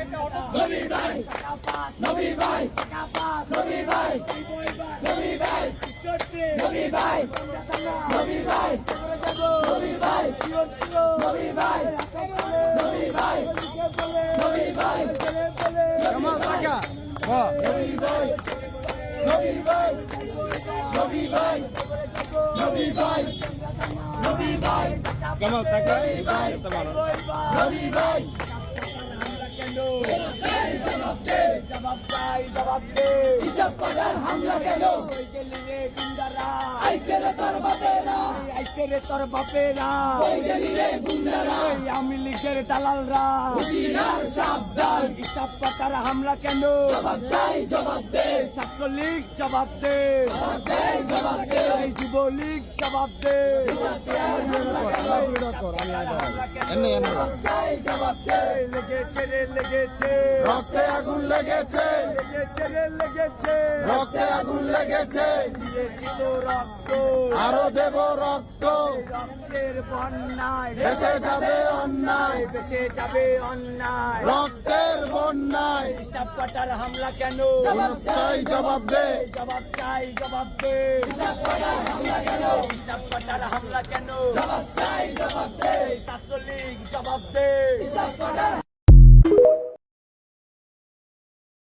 নবী ভাই নবী ভাই নবী ভাই নবী ভাই নবী ভাই নবী ভাই নবী ভাই নবী ভাই নবী ভাই নবী ভাই কামাল টাকা বাহ নবী ভাই নবী ভাই নবী ভাই নবী ভাই নবী ভাই কামাল টাকা নবী ভাই হিসাব করার হামলা কেন আইসে রে তোর বাপেরা আইসে রে তোর বাপেরা ওই গেলি রে গুন্ডারা আমি লিখের দালালরা হুশিয়ার সাবধান হিসাব পাতার হামলা কেন জবাব চাই জবাব দে ছাত্রলীগ জবাব দে জবাব দে জবাব দে যুবলীগ জবাব দে এনে এনে চাই জবাব দে লেগেছে রে লেগেছে রক্তে আগুন লেগেছে লেগেছে রে লেগেছে রক্তে আগুন লেগেছে দিয়েছিল রক্ত আরো দেব রক্ত রক্তের বন্যায় ভেসে যাবে অন্যায় বেসে যাবে অন্যায় রক্তের বন্যায় হিসাব পাতার হামলা কেন চাই জবাব দে জবাব চাই জবাব দে হিসাব পাতার হামলা কেন জবাব চাই জবাব দে ছাত্রলীগ জবাব দে হিসাব করার